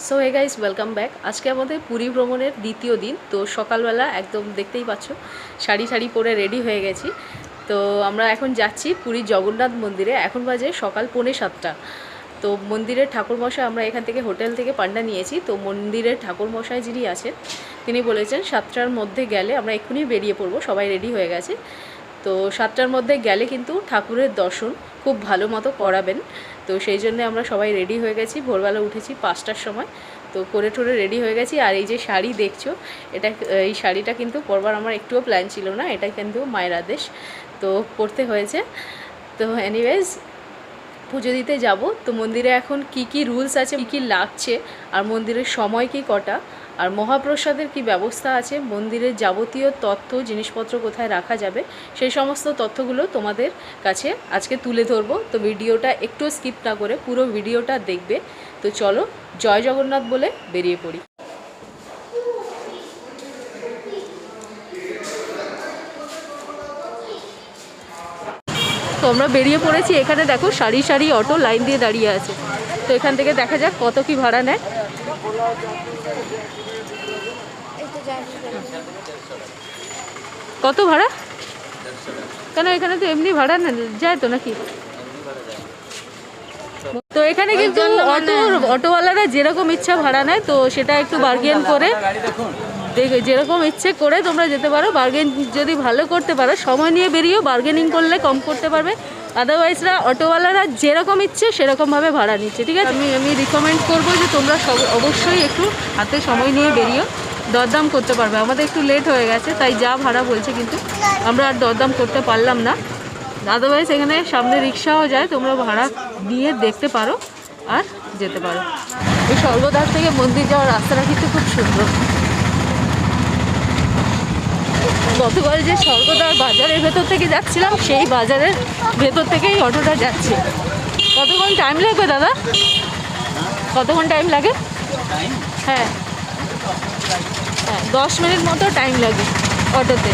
So hey guys, welcome back. আজকে আমাদের পুরী ভ্রমণের দ্বিতীয় দিন। তো সকালবেলা একদম দেখতেই পাচ্ছ শাড়ি শাড়ি পরে রেডি হয়ে গেছি। তো আমরা এখন যাচ্ছি পুরী জগন্নাথ মন্দিরে। এখন বাজে সকাল 6:45। তো মন্দিরের ঠাকুরমশাই, আমরা এখান থেকে হোটেল থেকে পান্ডা নিয়েছি। তো মন্দিরের ঠাকুরমশাই যিনি আছেন তিনি বলেছেন 7টার মধ্যে গেলে আমরা এক্ষুনি বেরিয়ে পড়বো, সবাই রেডি হয়ে গেছে। তো 7টার মধ্যে গেলে কিন্তু ঠাকুরের দর্শন খুব ভালো মতো করাবেন। তো সেই জন্য আমরা সবাই রেডি হয়ে গেছি। ভোরবেলা উঠেছি 5টার সময়, তো করে ঠোরে রেডি হয়ে গেছি। আর এই যে শাড়ি দেখছো, এই শাড়িটা কিন্তু পরবার আমার একটুও প্ল্যান ছিল না, এটা কিন্তু মায়ের আদেশ, তো পরতে হয়েছে। তো এনিওয়েজ পুজো দিতে যাব। তো মন্দিরে এখন কি কি রুলস আছে, কী কী লাগছে, আর মন্দিরের সময় কি কটা, আর মহাপ্রসাদের কি ব্যবস্থা আছে, মন্দিরের যাবতীয় তথ্য জিনিসপত্র কোথায় রাখা যাবে, সেই সমস্ত তথ্যগুলো তোমাদের কাছে আজকে তুলে ধরবো। তো ভিডিওটা একটু স্কিপ না করে পুরো ভিডিওটা দেখবে। তো চলো জয় জগন্নাথ বলে বেরিয়ে পড়ি। তো আমরা বেরিয়ে পড়েছি। এখানে দেখো সারি সারি অটো লাইন দিয়ে দাঁড়িয়ে আছে। তো এখান থেকে দেখা যাক কত কি ভাড়া নেয়। কত ভাড়া? কেন এখানে তো এমনি ভাড়া না যায় তো নাকি? তো এখানে কিন্তু অটোওয়ালারা যেরকম ইচ্ছা ভাড়া নেয়, তো সেটা একটু বার্গেন করে দেখে যেরকম ইচ্ছে করে তোমরা যেতে পারো। বার্গেন যদি ভালো করতে পারো, সময় নিয়ে বেরিয়েও বার্গেনিং করলে কম করতে পারবে। আদারওয়াইজরা অটোওয়ালারা যেরকম ইচ্ছে সেরকমভাবে ভাড়া নিচ্ছে, ঠিক আছে? আমি রিকমেন্ড করবো যে তোমরা অবশ্যই একটু হাতে সময় নিয়ে বেরিয়েও দরদাম করতে পারবে। আমাদের একটু লেট হয়ে গেছে, তাই যা ভাড়া বলছে কিন্তু আমরা আর দরদাম করতে পারলাম না। আদারওয়াইজ এখানে সামনে রিক্সাও যায়, তোমরা ভাড়া নিয়ে দেখতে পারো আর যেতে পারো। এই স্বর্গদ্বার থেকে মন্দির যাওয়ার রাস্তাটা কিন্তু খুব সুন্দর। গতকাল যে স্বর্গদ্বার বাজারের ভেতর থেকে যাচ্ছিলাম, সেই বাজারের ভেতর থেকেই অটোটা যাচ্ছে। কতক্ষণ টাইম লাগবে দাদা? কতক্ষণ টাইম লাগে? হ্যাঁ হ্যাঁ, 10 মিনিট মতো টাইম লাগে অটোতে।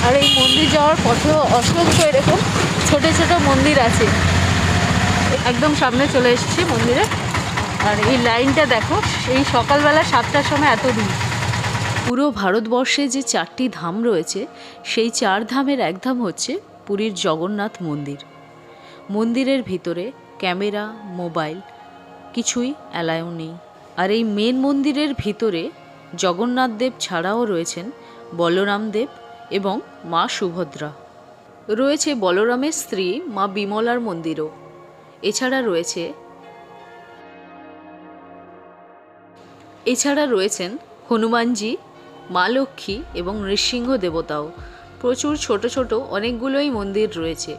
আর এই মন্দির যাওয়ার পথে অসংখ্য এরকম ছোট ছোট মন্দির আছে। একদম সামনে চলে এসেছি মন্দিরে। আর এই লাইনটা দেখো, এই সকালবেলা 7টার সময় এত ভিড়। পুরো ভারতবর্ষে যে 4টি ধাম রয়েছে, সেই 4 ধামের এক ধাম হচ্ছে পুরীর জগন্নাথ মন্দির। মন্দিরের ভিতরে ক্যামেরা, মোবাইল কিছুই অ্যালাউ নেই। আর এই মেন মন্দিরের ভিতরে জগন্নাথ দেব ছাড়াও রয়েছেন বলরাম দেব এবং মা সুভদ্রা। রয়েছে বলরামের স্ত্রী মা বিমলার মন্দিরও। এছাড়া রয়েছেন হনুমানজি, মা লক্ষ্মী এবং নৃসিংহ দেবতাও। প্রচুর ছোট ছোট অনেকগুলোই মন্দির রয়েছে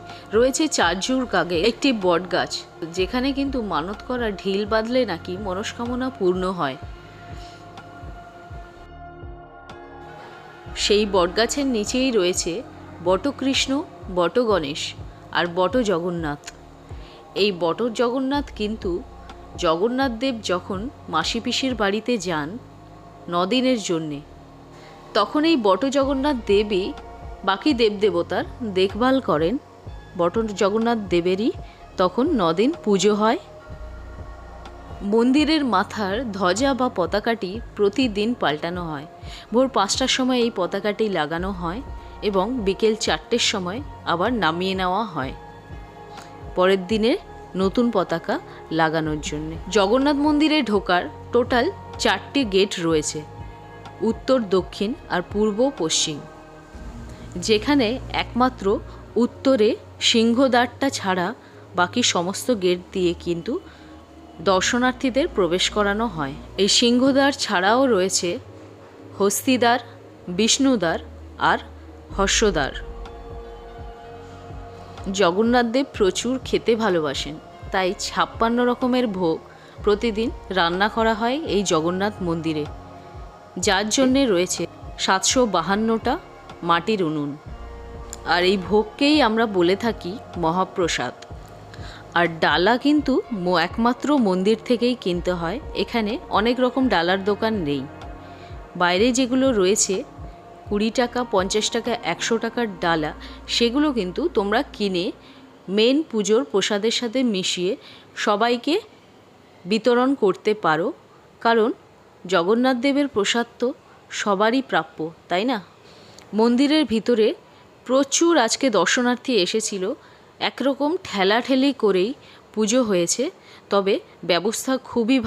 4 যুগ আগে একটি বট গাছ, যেখানে কিন্তু মানত করা ঢিল বাঁধলে নাকি মনস্কামনা পূর্ণ হয়। সেই বটগাছের নিচেই রয়েছে বটকৃষ্ণ, বট গণেশ আর বট জগন্নাথ। এই বট জগন্নাথ কিন্তু জগন্নাথ দেব যখন মাসি পিসির বাড়িতে যান 9 দিনের জন্যে, তখন এই বট জগন্নাথ দেবই বাকি দেবদেবতার দেখভাল করেন। বট জগন্নাথ দেবেরই তখন 9 দিন পুজো হয়। মন্দিরের মাথার ধ্বজা বা পতাকাটি প্রতিদিন পাল্টানো হয়। ভোর 5টার সময় এই পতাকাটি লাগানো হয় এবং বিকেল 4টের সময় আবার নামিয়ে নেওয়া হয় পরের দিনে নতুন পতাকা লাগানোর জন্য। জগন্নাথ মন্দিরে ঢোকার টোটাল 4টি গেট রয়েছে, উত্তর, দক্ষিণ আর পূর্ব পশ্চিম, যেখানে একমাত্র উত্তরে সিংহদ্বারটা ছাড়া বাকি সমস্ত গেট দিয়ে কিন্তু দর্শনার্থীদের প্রবেশ করানো হয়। এই সিংহদ্বার ছাড়াও রয়েছে হস্তিদ্বার, বিষ্ণুদ্বার আর হর্ষদ্বার। জগন্নাথদেব প্রচুর খেতে ভালোবাসেন, তাই 56 রকমের ভোগ প্রতিদিন রান্না করা হয় এই জগন্নাথ মন্দিরে, যার জন্যে রয়েছে 752টা মাটির উনুন। আর এই ভোগকেই আমরা বলে থাকি মহাপ্রসাদ। আর ডালা কিন্তু একমাত্র মন্দির থেকেই কিনতে হয়। এখানে অনেক রকম ডালার দোকান নেই। বাইরে যেগুলো রয়েছে 20 টাকা, 50 টাকা, 100 টাকার ডালা, সেগুলো কিন্তু তোমরা কিনে মেন পুজোর প্রসাদের সাথে মিশিয়ে সবাইকে বিতরণ করতে পারো, কারণ জগন্নাথ দেবের প্রসাদ তো সবারই প্রাপ্য, তাই না? মন্দিরের ভিতরে প্রচুর আজকে দর্শনার্থী এসেছিল, একরকম ঠেলাঠেলি করেই পুজো হয়েছে। তবে ব্যবস্থা খুবই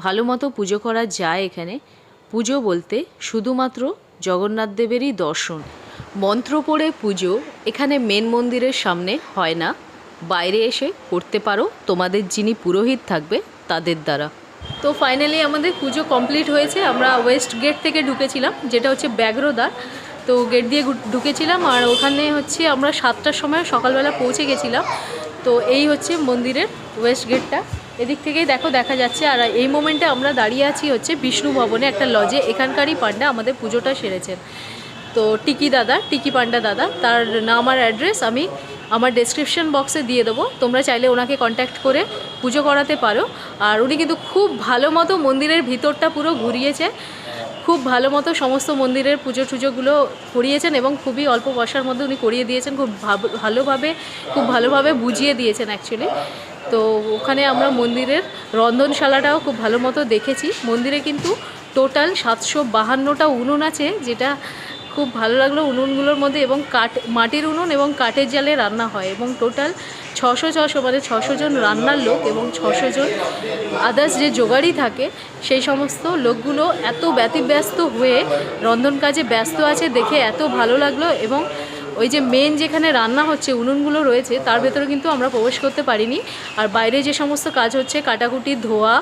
ভালো মতো পুজো করা যায় এখানে। পুজো বলতে শুধুমাত্র জগন্নাথ দেবেরই দর্শন। মন্ত্র পড়ে পুজো এখানে মেন মন্দিরের সামনে হয় না, বাইরে এসে করতে পারো তোমাদের যিনি পুরোহিত থাকবে তাদের দ্বারা। তো ফাইনালি আমাদের পুজো কমপ্লিট হয়েছে। আমরা ওয়েস্ট গেট থেকে ঢুকেছিলাম, যেটা হচ্ছে ব্যাঘ্রদ্বার। তো গেট দিয়ে ঢুকেছিলাম, আর ওখানে হচ্ছে আমরা 7টার সময় সকালবেলা পৌঁছে গেছিলাম। তো এই হচ্ছে মন্দিরের ওয়েস্ট গেটটা, এদিক থেকেই দেখা যাচ্ছে। আর এই মোমেন্টে আমরা দাঁড়িয়ে আছি হচ্ছে বিষ্ণু ভবনে, একটা লজে। এখানকারই পান্ডা আমাদের পুজোটা সেরেছেন। তো টিকি পান্ডা দাদা, তার নাম আর অ্যাড্রেস আমি আমার ডেসক্রিপশন বক্সে দিয়ে দেবো, তোমরা চাইলে ওনাকে কন্ট্যাক্ট করে পুজো করাতে পারো। আর উনি কিন্তু খুব ভালো মতো মন্দিরের ভিতরটা পুরো ঘুরিয়েছে, খুব ভালো মতো সমস্ত মন্দিরের পুজোগুলো করিয়েছেন এবং খুবই অল্প পয়সার মধ্যে উনি করিয়ে দিয়েছেন। খুব ভালোভাবে বুঝিয়ে দিয়েছেন অ্যাকচুয়ালি। তো ওখানে আমরা মন্দিরের রন্ধনশালাটাও খুব ভালো মতো দেখেছি। মন্দিরে কিন্তু টোটাল 752টা উনুন আছে, যেটা খুব ভালো লাগলো উনুনগুলোর মধ্যে। এবং মাটির উনুন এবং কাঠের জালে রান্না হয়, এবং টোটাল 600 মানে 600 জন রান্নার লোক এবং 600 জন আদার্স যে জোগাড়ি থাকে, সেই সমস্ত লোকগুলো এত ব্যতিব্যস্ত হয়ে রন্ধন কাজে ব্যস্ত আছে দেখে এত ভালো লাগলো। এবং ওই যে মেন যেখানে রান্না হচ্ছে উনুনগুলো রয়েছে, তার ভেতরে কিন্তু আমরা প্রবেশ করতে পারিনি। আর বাইরে যে সমস্ত কাজ হচ্ছে, কাটাকুটি, ধোয়া,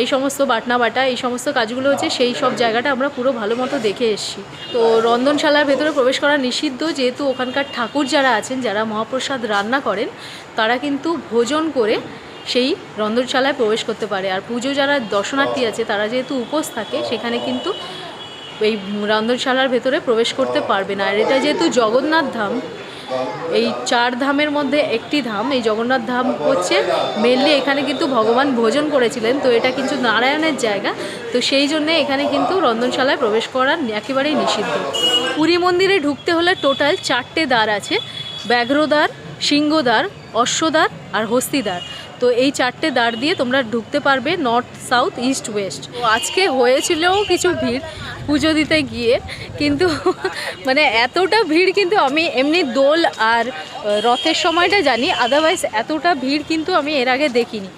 এই সমস্ত বাটা এই সমস্ত কাজগুলো হচ্ছে, সেই সব জায়গাটা আমরা পুরো ভালো মতো দেখে এসেছি। তো রন্ধনশালার ভেতরে প্রবেশ করা নিষিদ্ধ, যেহেতু ওখানকার ঠাকুর যারা আছেন, যারা মহাপ্রসাদ রান্না করেন, তারা কিন্তু ভোজন করে সেই রন্ধনশালায় প্রবেশ করতে পারে। আর পুজো যারা দর্শনার্থী আছে, তারা যেহেতু উপোস থাকে, সেখানে কিন্তু এই রন্ধনশালার ভেতরে প্রবেশ করতে পারবে না। আর এটা যেহেতু জগন্নাথ ধাম, এই 4 ধামের মধ্যে একটি ধাম, এই জগন্নাথ ধাম হচ্ছে মেনলি এখানে কিন্তু ভগবান ভোজন করেছিলেন। তো এটা কিন্তু নারায়ণের জায়গা, তো সেই জন্যে এখানে কিন্তু রন্ধনশালায় প্রবেশ করা একেবারেই নিষিদ্ধ। পুরী মন্দিরে ঢুকতে হলে টোটাল 4টে দ্বার আছে: ব্যাঘ্রদ্বার, সিংহদ্বার, অশ্বদ্বার আর হস্তিদ্বার। তো এই 4টে দ্বার দিয়ে তোমরা ঢুকতে পারবে, নর্থ, সাউথ, ইস্ট, ওয়েস্ট। তো আজকে হয়েছিলও কিছু ভিড় পুজো দিতে গিয়ে, কিন্তু মানে এতটা ভিড় কিন্তু আমি এমনি দোল আর রথের সময়টা জানি, আদারওয়াইজ এতটা ভিড় কিন্তু আমি এর আগে দেখিনি।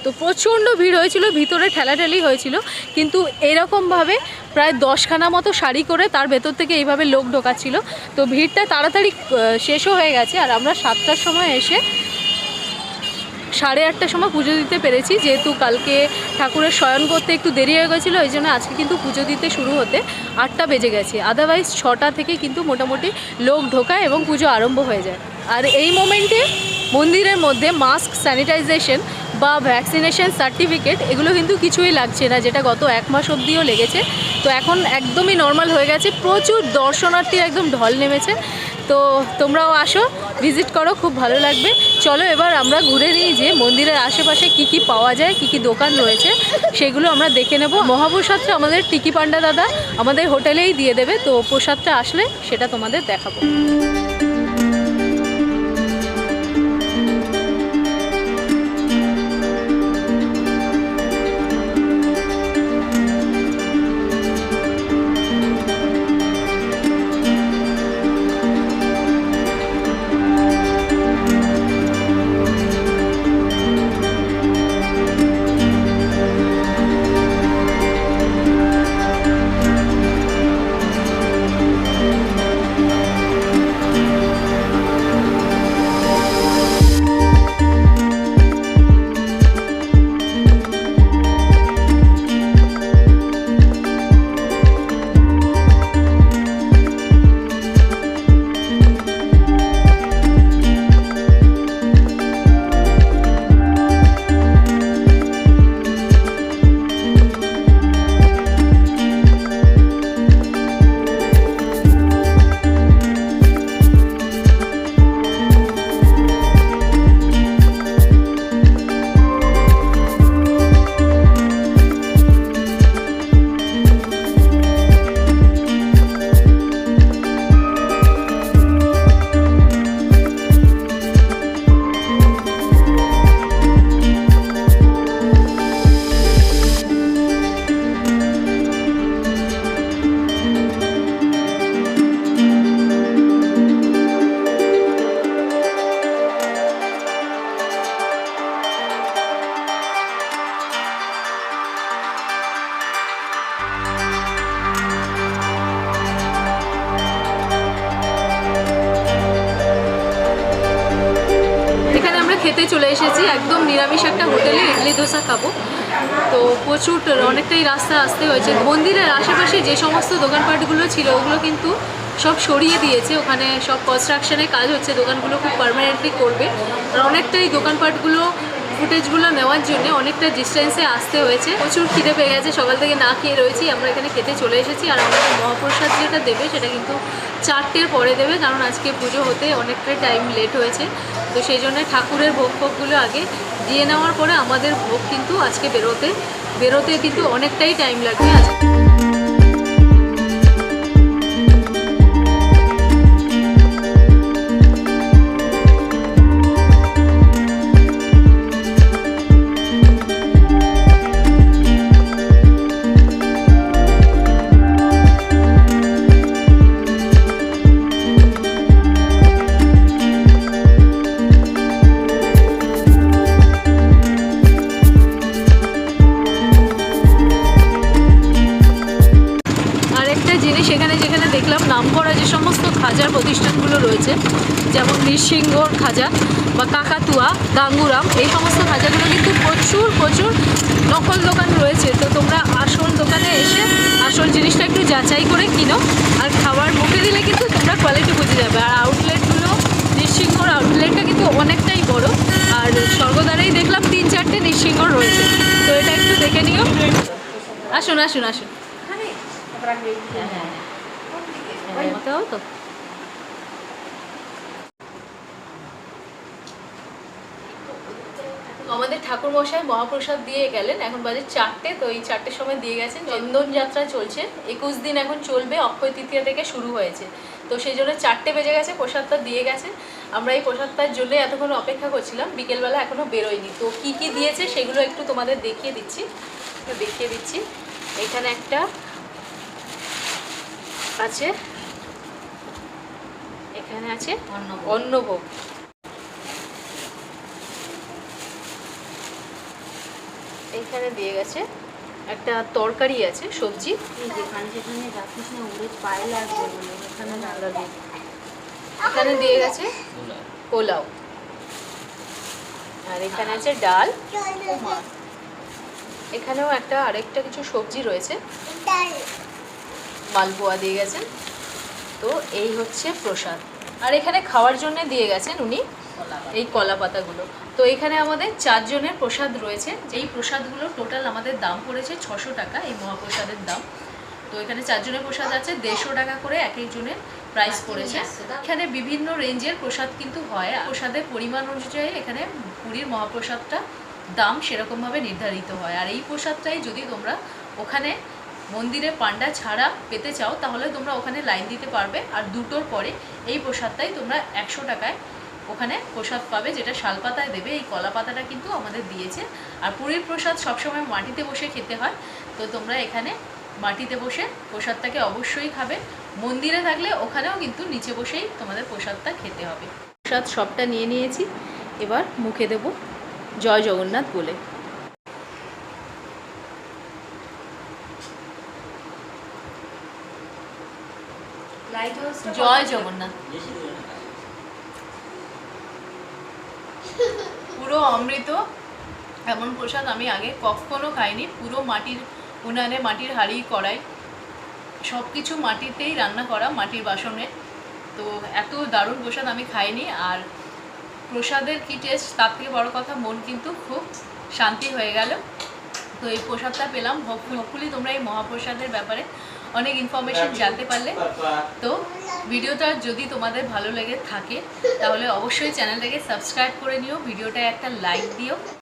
তো প্রচণ্ড ভিড় হয়েছিল, ভিতরে ঠেলাঠেলি হয়েছিল, কিন্তু এরকমভাবে প্রায় 10খানা মতো শাড়ি করে তার ভেতর থেকে এইভাবে লোক ঢোকাচ্ছিল। তো ভিড়টা তাড়াতাড়ি শেষও হয়ে গেছে। আর আমরা 7টার সময় এসে 8:30টার সময় পুজো দিতে পেরেছি, যেহেতু কালকে ঠাকুরের শয়ন করতে একটু দেরি হয়ে গেছিলো, এই জন্য আজকে কিন্তু পুজো দিতে শুরু হতে 8টা বেজে গেছে। আদারওয়াইজ 6টা থেকে কিন্তু মোটামুটি লোক ঢোকায় এবং পুজো আরম্ভ হয়ে যায়। আর এই মোমেন্টে মন্দিরের মধ্যে মাস্ক, স্যানিটাইজেশন বা ভ্যাকসিনেশন সার্টিফিকেট এগুলো কিন্তু কিছুই লাগছে না, যেটা গত 1 মাস অবধিও লেগেছে। তো এখন একদমই নর্মাল হয়ে গেছে, প্রচুর দর্শনার্থীর একদম ঢল নেমেছে। তো তোমরাও আসো, ভিজিট করো, খুব ভালো লাগবে। চলো এবার আমরা ঘুরে নিই যে মন্দিরের আশেপাশে কি পাওয়া যায়, কি দোকান রয়েছে, সেগুলো আমরা দেখে নেব। মহাপ্রসাদটা আমাদের টিকি পান্ডা দাদা আমাদের হোটেলেই দিয়ে দেবে, তো প্রসাদটা আসলে সেটা তোমাদের দেখাবো। খেতে চলে এসেছি, একদম নিরামিষ একটা হোটেলে ইডলি ধোসা খাবো। তো প্রচুর অনেকটাই রাস্তা আসতে হয়েছে। মন্দিরের আশেপাশে যে সমস্ত দোকানপাটগুলো ছিল ওগুলো কিন্তু সব সরিয়ে দিয়েছে, ওখানে সব কনস্ট্রাকশনের কাজ হচ্ছে, দোকানগুলো খুব পার্মানেন্টলি করবে। আর অনেকটাই দোকানপাটগুলো ফুটেজগুলো নেওয়ার জন্য অনেকটা ডিস্টেন্সে আসতে হয়েছে। প্রচুর খিদে পেয়ে গেছে, সকাল থেকে না খেয়ে রয়েছি। আমরা এখানে খেতে চলে এসেছি। আর আমাদের মহাপ্রসাদ যেটা দেবে সেটা কিন্তু 4টের পরে দেবে, কারণ আজকে পুজো হতে অনেকটাই টাইম লেট হয়েছে। তো সেই জন্য ঠাকুরের ভোগগুলো আগে দিয়ে নেওয়ার পরে আমাদের ভোগ কিন্তু আজকে বেরোতে কিন্তু অনেকটাই টাইম লাগবে আজকে। যেখানে দেখলাম নামকরা যে সমস্ত খাজার প্রতিষ্ঠানগুলো রয়েছে, যেমন নৃসিংহর খাজা বা কাকাতুয়া, গাঙ্গুরাম, এই সমস্ত খাজাগুলো কিন্তু প্রচুর নকল দোকান রয়েছে। তো তোমরা আসল দোকানে এসে আসল জিনিসটা একটু যাচাই করে কিনো, আর খাবার মুখে দিলে কিন্তু তোমরা কোয়ালিটি বুঝে যাবে। আর আউটলেটগুলো, নৃসিংহর আউটলেটটা কিন্তু অনেকটাই বড়, আর স্বর্গদ্বারেই দেখলাম 3-4টে নৃসিংহর রয়েছে। তো এটা একটু দেখে নিও। আসুন। তো আমাদের ঠাকুর মশাই মহাপ্রসাদ দিয়ে গেলেন, এখন বাজে 4টে। তো এই 4টের সময় দিয়ে গেছেন। চন্দন যাত্রা চলছে, 21 দিন এখন চলবে, অক্ষয় তৃতীয়া থেকে শুরু হয়েছে। তো সেই জন্য 4টে বেজে গেছে, প্রসাদটা দিয়ে গেছে। আমরা এই প্রসাদটার জন্য এতক্ষণ অপেক্ষা করছিলাম, বিকেলবেলা এখনো বেরোয়নি। তো কি দিয়েছে সেগুলো একটু তোমাদের দেখিয়ে দিচ্ছি। এখানে একটা আছে, এখানে আছে অন্নভোগ। এখানে দিয়ে গেছে একটা তরকারি আছে, সবজি। যেখানে রাখিস না উড়ে পায়ে লাগবে বলে এখানে না লাগে। এখানে দিয়ে গেছে পোলাও, আর এখানে আছে ডাল। এখানেও আরেকটা কিছু সবজি রয়েছে, মালপোয়া দিয়ে গেছেন। তো এই হচ্ছে প্রসাদ। আর এখানে খাওয়ার জন্য দিয়ে গেছেন উনি এই কলা পাতাগুলো। তো এখানে আমাদের 4 জনের প্রসাদ রয়েছে। এই প্রসাদগুলো টোটাল আমাদের দাম পড়েছে 600 টাকা, এই মহাপ্রসাদের দাম। তো এখানে 4 জনের প্রসাদ আছে, 150 টাকা করে এক একজনের প্রাইস পড়েছে। এখানে বিভিন্ন রেঞ্জের প্রসাদ কিন্তু হয়, প্রসাদের পরিমাণ অনুযায়ী এখানে পুরীর মহাপ্রসাদটা দাম সেরকমভাবে নির্ধারিত হয়। আর এই প্রসাদটাই যদি তোমরা ওখানে মন্দিরে পান্ডা ছাড়া পেতে চাও তাহলে তোমরা ওখানে লাইন দিতে পারবে। আর 2টোর পরে এই প্রসাদটাই তোমরা 100 টাকায় ওখানে প্রসাদ পাবে, যেটা শালপাতায় দেবে। এই কলা পাতাটা কিন্তু আমাদের দিয়েছে। আর পুরীর প্রসাদ সবসময় মাটিতে বসে খেতে হয়, তো তোমরা এখানে মাটিতে বসে প্রসাদটাকে অবশ্যই খাবে। মন্দিরে থাকলে ওখানেও কিন্তু নিচে বসেই তোমাদের প্রসাদটা খেতে হবে। প্রসাদ সবটা নিয়ে নিয়েছি, এবার মুখে দেব জয় জগন্নাথ বলে। জয় জগন্নাথ। পুরো অমৃত, এমন প্রসাদ আমি আগে কখনো খাইনি। পুরো মাটির উনানে, মাটির হাঁড়ি কড়াই সব কিছু মাটিতেই রান্না করা, মাটির বাসনে। তো এত দারুণ প্রসাদ আমি খাইনি। আর প্রসাদের কি টেস্ট, তার থেকে বড় কথা মন কিন্তু খুব শান্তি হয়ে গেল। তো এই প্রসাদটা পেলাম। হোপফুলি তোমরা এই মহাপ্রসাদের ব্যাপারে অনেক ইনফরমেশন জানতে পারলে। তো ভিডিওটা যদি তোমাদের ভালো লেগে থাকে তাহলে অবশ্যই চ্যানেলটাকে সাবস্ক্রাইব করে নিও, ভিডিওটা একটা লাইক দিও।